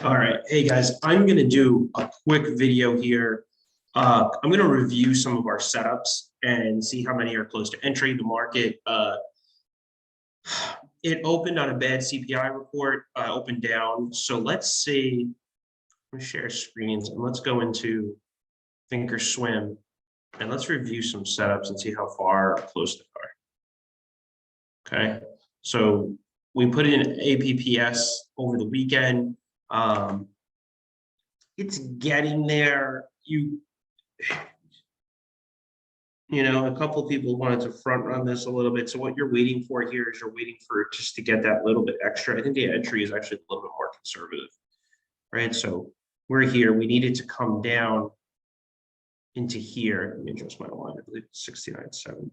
All right, hey guys, I'm gonna do a quick video here. I'm gonna review some of our setups and see how many are close to entry. The market, it opened on a bad CPI report, opened down. So let's see, let me share screens and let's go into Thinkorswim and let's review some setups and see how far or close they are. Okay, so we put in APPS over the weekend. It's getting there. You know, a couple of people wanted to front run this a little bit. So what you're waiting for here is you're waiting for just to get that little bit extra. I think the entry is actually a little bit more conservative, right? So we're here. We needed to come down into here. Let me adjust my line. I believe it's 69.70.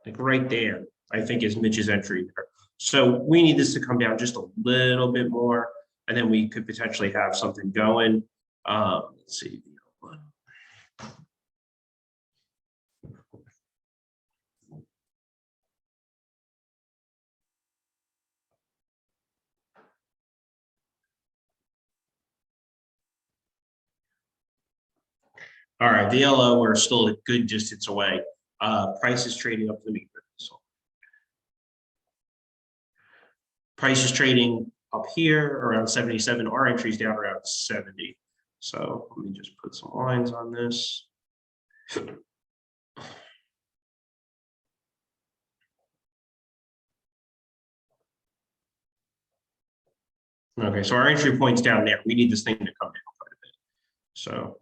Like right there, I think is Mitch's entry there. So we need this to come down just a little bit more, and then we could potentially have something going. Let's see. All right, VLO, we're still a good distance away. Price is trading up to the so price is trading up here around 77. Our entry's down around 70. So let me just put some lines on this. Okay, so our entry point's down there. We need this thing to come down quite a bit. So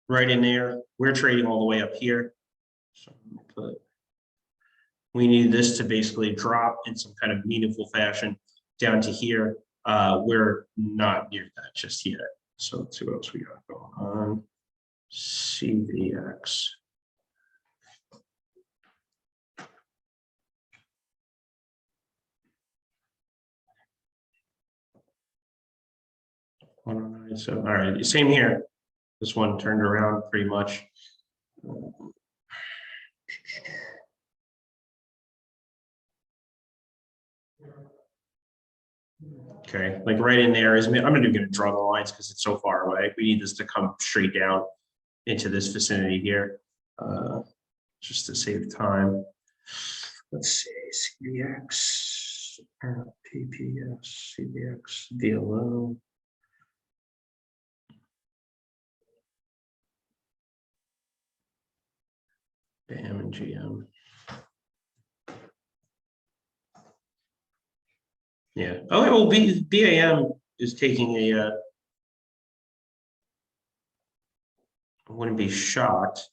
right in there, we're trading all the way up here. So we need this to basically drop in some kind of meaningful fashion down to here. We're not near that just yet. So let's see what else we got going on. CVX. So, all right, same here. This one turned around pretty much. Okay, like right in there is, I'm not even going to draw the lines because it's so far away. We need this to come straight down into this vicinity here, just to save time. Let's see, CVX, PPS, CVX, VLO. BAM and GM. Yeah. Oh, well, BAM is taking a. I wouldn't be shocked.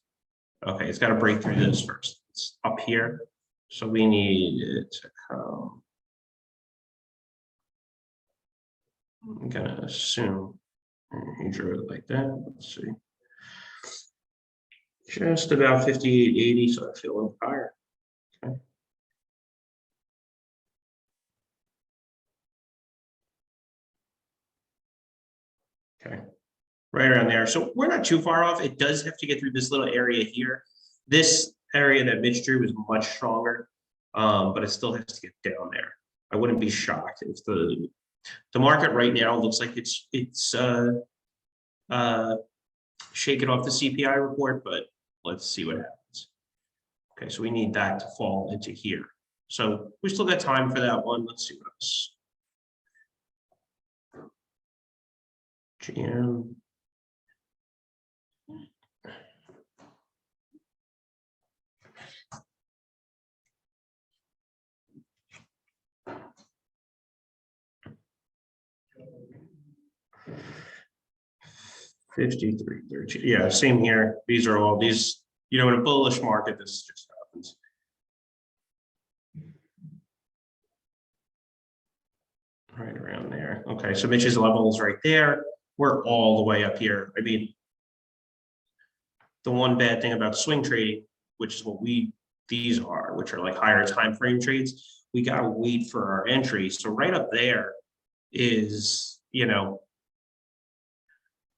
Okay, it's got to break through this first. It's up here, so we need it to come. I'm gonna assume he drew it like that. Let's see. Just about 58.80, so I feel a little higher. Okay. Okay, right around there. So we're not too far off. It does have to get through this little area here. This area that Mitch drew is much stronger, but it still has to get down there. I wouldn't be shocked if the market right now looks like it's shaking off the CPI report, but let's see what happens. Okay, so we need that to fall into here. So we still got time for that one. Let's see what else. GM. $53.13. Yeah, same here. These are all these, you know, in a bullish market, this just happens. Right around there. Okay, so Mitch's level is right there. We're all the way up here. I mean, the one bad thing about swing trading, which is what these are, which are like higher time frame trades, we got to wait for our entry. So right up there is, you know,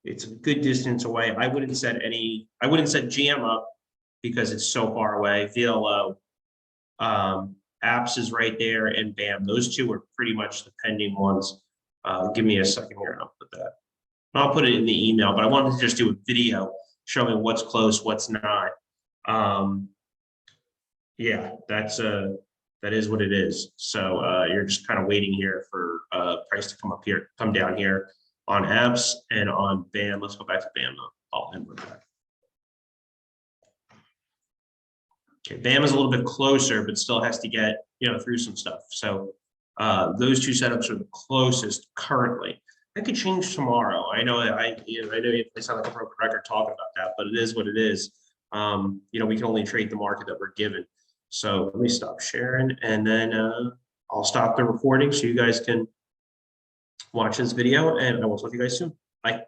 It's a good distance away. I wouldn't set GM up because it's so far away. VLO, apps is right there, and BAM. Those two are pretty much the pending ones. Give me a second here and I'll put that. I'll put it in the email, but I wanted to just do a video showing what's close, what's not. Yeah, that is what it is. So you're just kind of waiting here for price to come down here on apps and on BAM. Let's go back to BAM. I'll end with that. Okay, BAM is a little bit closer, but still has to get through some stuff. So those two setups are the closest currently. That could change tomorrow. I know I sound like a broken record talking about that, but it is what it is. We can only trade the market that we're given. So let me stop sharing, and then I'll stop the recording so you guys can watch this video, and I will talk to you guys soon. Bye.